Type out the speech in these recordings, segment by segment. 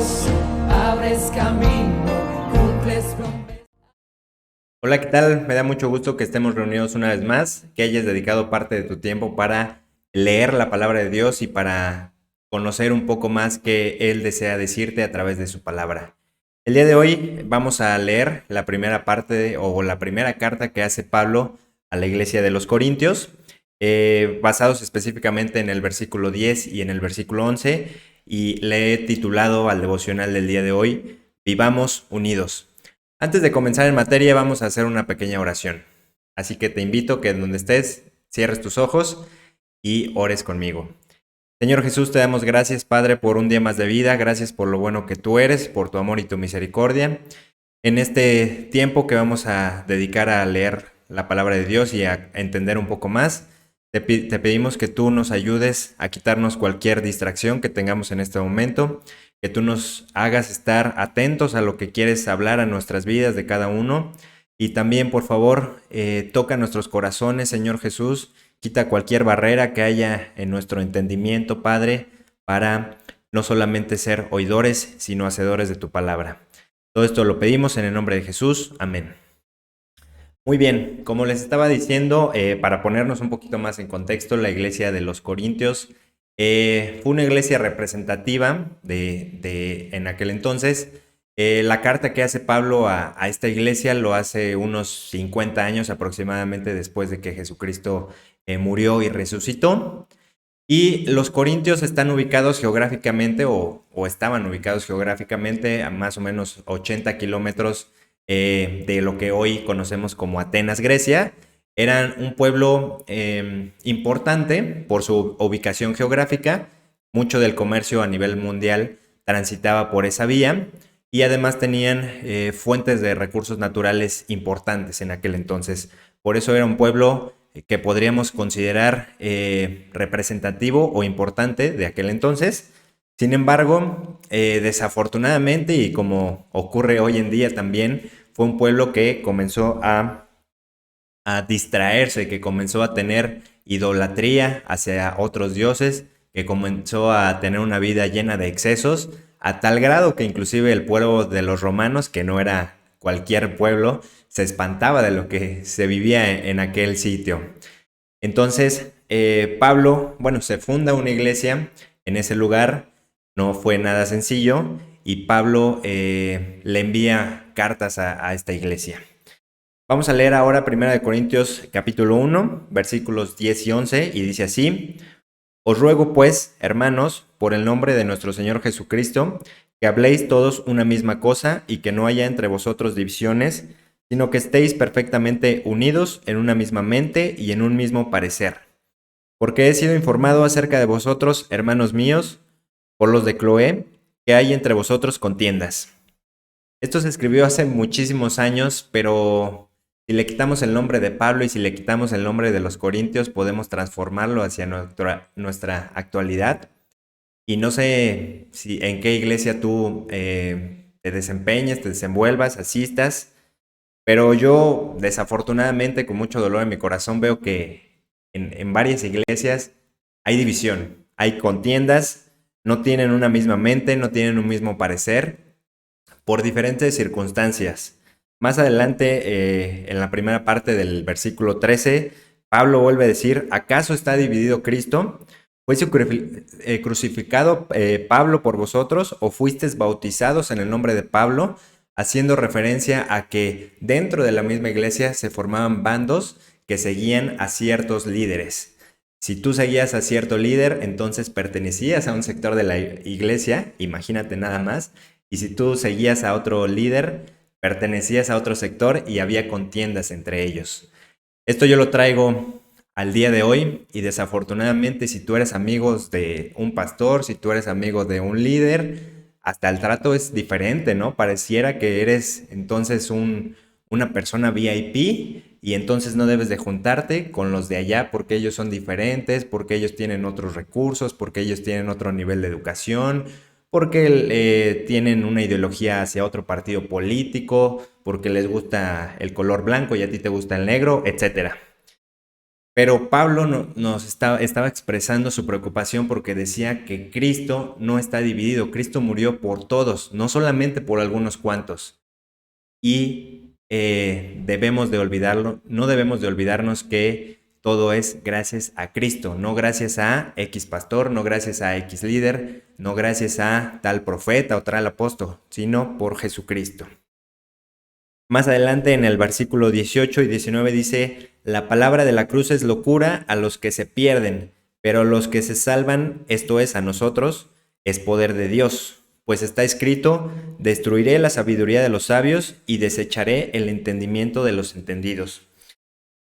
Dios, abres camino, cumples promesas. Hola, ¿qué tal? Me da mucho gusto que estemos reunidos una vez más, que hayas dedicado parte de tu tiempo para leer la palabra de Dios y para conocer un poco más que Él desea decirte a través de su palabra. El día de hoy vamos a leer la primera parte o la primera carta que hace Pablo a la iglesia de los Corintios, basados específicamente en el versículo 10 y en el versículo 11, y le he titulado al devocional del día de hoy, Vivamos unidos. Antes de comenzar en materia, vamos a hacer una pequeña oración. Así que te invito que en donde estés, cierres tus ojos y ores conmigo. Señor Jesús, te damos gracias, Padre, por un día más de vida. Gracias por lo bueno que tú eres, por tu amor y tu misericordia. En este tiempo que vamos a dedicar a leer la palabra de Dios y a entender un poco más, te pedimos que tú nos ayudes a quitarnos cualquier distracción que tengamos en este momento, que tú nos hagas estar atentos a lo que quieres hablar a nuestras vidas de cada uno. Y también, por favor, toca nuestros corazones, Señor Jesús. Quita cualquier barrera que haya en nuestro entendimiento, Padre, para no solamente ser oidores, sino hacedores de tu palabra. Todo esto lo pedimos en el nombre de Jesús. Amén. Muy bien, como les estaba diciendo, para ponernos un poquito más en contexto, la iglesia de los Corintios fue una iglesia representativa en aquel entonces. La carta que hace Pablo a esta iglesia lo hace unos 50 años aproximadamente después de que Jesucristo murió y resucitó. Y los Corintios están ubicados geográficamente o estaban ubicados geográficamente a más o menos 80 kilómetros de lo que hoy conocemos como Atenas, Grecia. Eran un pueblo importante por su ubicación geográfica. Mucho del comercio a nivel mundial transitaba por esa vía y además tenían fuentes de recursos naturales importantes en aquel entonces. Por eso era un pueblo que podríamos considerar representativo o importante de aquel entonces. Sin embargo, desafortunadamente, y como ocurre hoy en día también, fue un pueblo que comenzó a distraerse, que comenzó a tener idolatría hacia otros dioses, que comenzó a tener una vida llena de excesos, a tal grado que inclusive el pueblo de los romanos, que no era cualquier pueblo, se espantaba de lo que se vivía en aquel sitio. Entonces, Pablo, bueno, se funda una iglesia en ese lugar, no fue nada sencillo, y Pablo le envía cartas a esta iglesia. Vamos a leer ahora 1 Corintios capítulo 1, versículos 10 y 11, y dice así: Os ruego pues, hermanos, por el nombre de nuestro Señor Jesucristo, que habléis todos una misma cosa y que no haya entre vosotros divisiones, sino que estéis perfectamente unidos en una misma mente y en un mismo parecer. Porque he sido informado acerca de vosotros, hermanos míos, por los de Cloé, que hay entre vosotros contiendas. Esto se escribió hace muchísimos años, pero si le quitamos el nombre de Pablo y si le quitamos el nombre de los Corintios, podemos transformarlo hacia nuestra actualidad. Y no sé si en qué iglesia tú te desempeñes, te desenvuelvas, asistas, pero yo desafortunadamente con mucho dolor en mi corazón veo que en varias iglesias hay división, hay contiendas, no tienen una misma mente, no tienen un mismo parecer por diferentes circunstancias. Más adelante, en la primera parte del versículo 13, Pablo vuelve a decir: ¿acaso está dividido Cristo? ¿Fue crucificado Pablo por vosotros o fuisteis bautizados en el nombre de Pablo? Haciendo referencia a que dentro de la misma iglesia se formaban bandos que seguían a ciertos líderes. Si tú seguías a cierto líder, entonces pertenecías a un sector de la iglesia, imagínate nada más, y si tú seguías a otro líder, pertenecías a otro sector y había contiendas entre ellos. Esto yo lo traigo al día de hoy y desafortunadamente si tú eres amigo de un pastor, si tú eres amigo de un líder, hasta el trato es diferente, ¿no? Pareciera que eres entonces una persona VIP y entonces no debes de juntarte con los de allá porque ellos son diferentes, porque ellos tienen otros recursos, porque ellos tienen otro nivel de educación, porque tienen una ideología hacia otro partido político, porque les gusta el color blanco y a ti te gusta el negro, etcétera. Pero Pablo estaba expresando su preocupación porque decía que Cristo no está dividido, Cristo murió por todos, no solamente por algunos cuantos. Y debemos de olvidarlo, no debemos de olvidarnos que todo es gracias a Cristo, no gracias a X pastor, no gracias a X líder, no gracias a tal profeta o tal apóstol, sino por Jesucristo. Más adelante en el versículo 18 y 19 dice, la palabra de la cruz es locura a los que se pierden, pero a los que se salvan, esto es a nosotros, es poder de Dios. Pues está escrito, destruiré la sabiduría de los sabios y desecharé el entendimiento de los entendidos.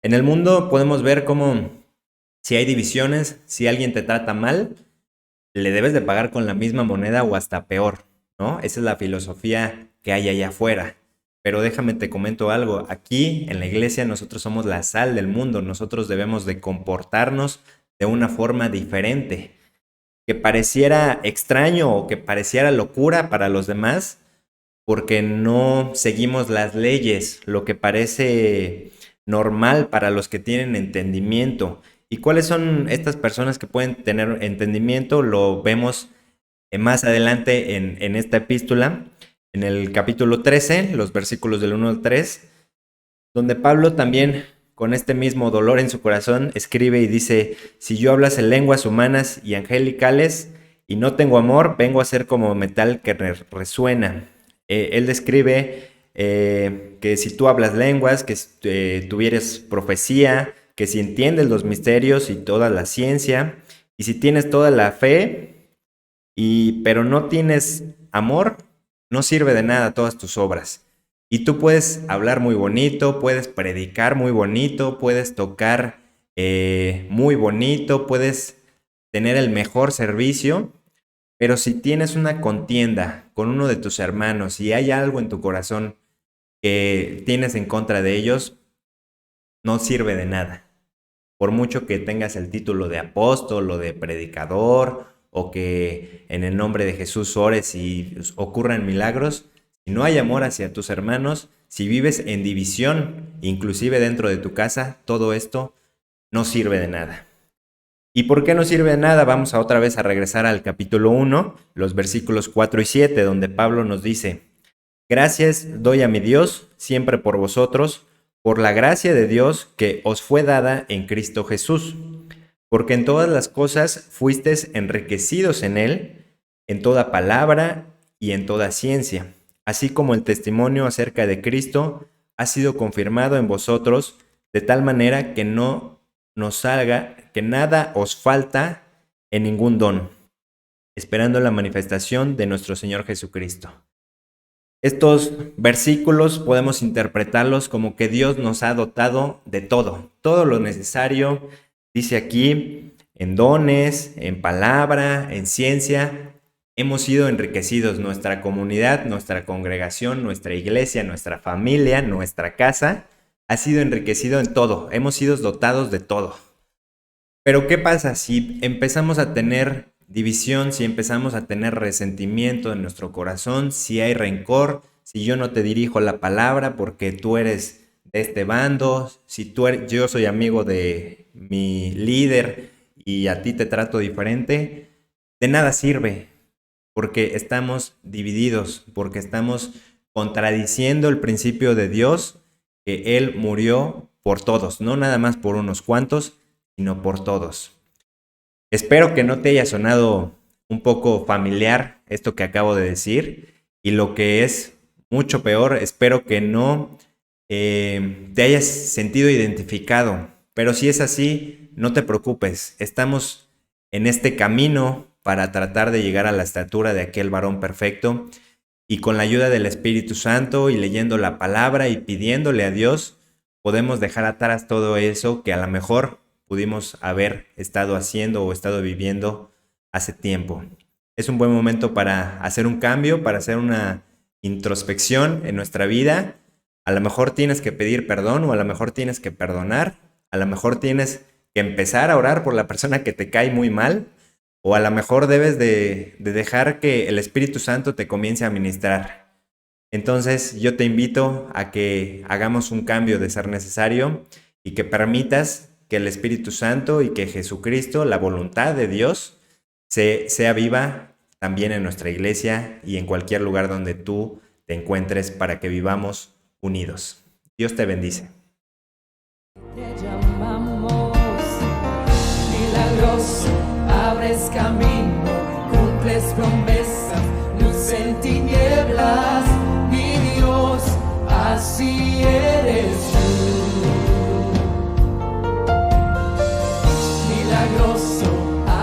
En el mundo podemos ver cómo si hay divisiones, si alguien te trata mal, le debes de pagar con la misma moneda o hasta peor, ¿no? Esa es la filosofía que hay allá afuera. Pero déjame te comento algo, aquí en la iglesia nosotros somos la sal del mundo, nosotros debemos de comportarnos de una forma diferente. Que pareciera extraño o que pareciera locura para los demás, porque no seguimos las leyes, lo que parece normal para los que tienen entendimiento. ¿Y cuáles son estas personas que pueden tener entendimiento? Lo vemos más adelante en esta epístola, en el capítulo 13, los versículos del 1 al 3, donde Pablo también, con este mismo dolor en su corazón, escribe y dice, si yo hablase lenguas humanas y angelicales y no tengo amor, vengo a ser como metal que resuena. Él describe que si tú hablas lenguas, que tuvieres profecía, que si entiendes los misterios y toda la ciencia, y si tienes toda la fe, pero no tienes amor, no sirve de nada todas tus obras. Y tú puedes hablar muy bonito, puedes predicar muy bonito, puedes tocar muy bonito, puedes tener el mejor servicio, pero si tienes una contienda con uno de tus hermanos y hay algo en tu corazón que tienes en contra de ellos, no sirve de nada. Por mucho que tengas el título de apóstol o de predicador, o que en el nombre de Jesús ores y ocurran milagros, si no hay amor hacia tus hermanos, si vives en división, inclusive dentro de tu casa, todo esto no sirve de nada. ¿Y por qué no sirve de nada? Vamos a otra vez a regresar al capítulo 1, los versículos 4 y 7, donde Pablo nos dice, gracias doy a mi Dios siempre por vosotros, por la gracia de Dios que os fue dada en Cristo Jesús, porque en todas las cosas fuisteis enriquecidos en Él, en toda palabra y en toda ciencia, así como el testimonio acerca de Cristo ha sido confirmado en vosotros, de tal manera que no nos salga, que nada os falta en ningún don, esperando la manifestación de nuestro Señor Jesucristo. Estos versículos podemos interpretarlos como que Dios nos ha dotado de todo lo necesario, dice aquí, en dones, en palabra, en ciencia. Hemos sido enriquecidos, nuestra comunidad, nuestra congregación, nuestra iglesia, nuestra familia, nuestra casa, ha sido enriquecido en todo, hemos sido dotados de todo. Pero ¿qué pasa si empezamos a tener división, si empezamos a tener resentimiento en nuestro corazón, si hay rencor, si yo no te dirijo la palabra porque tú eres de este bando, si yo soy amigo de mi líder y a ti te trato diferente? De nada sirve, porque estamos divididos, porque estamos contradiciendo el principio de Dios, que Él murió por todos, no nada más por unos cuantos, sino por todos. Espero que no te haya sonado un poco familiar esto que acabo de decir, y lo que es mucho peor, espero que no te hayas sentido identificado. Pero si es así, no te preocupes, estamos en este camino para tratar de llegar a la estatura de aquel varón perfecto, y con la ayuda del Espíritu Santo y leyendo la palabra y pidiéndole a Dios, podemos dejar atrás todo eso que a lo mejor pudimos haber estado haciendo o estado viviendo hace tiempo. Es un buen momento para hacer un cambio, para hacer una introspección en nuestra vida. A lo mejor tienes que pedir perdón o a lo mejor tienes que perdonar. A lo mejor tienes que empezar a orar por la persona que te cae muy mal. O a lo mejor debes de dejar que el Espíritu Santo te comience a ministrar. Entonces yo te invito a que hagamos un cambio de ser necesario y que permitas que el Espíritu Santo y que Jesucristo, la voluntad de Dios, sea viva también en nuestra iglesia y en cualquier lugar donde tú te encuentres para que vivamos unidos. Dios te bendice. Te llamamos milagroso, abres camino, cumples promesas, luz en tinieblas, mi Dios, así es.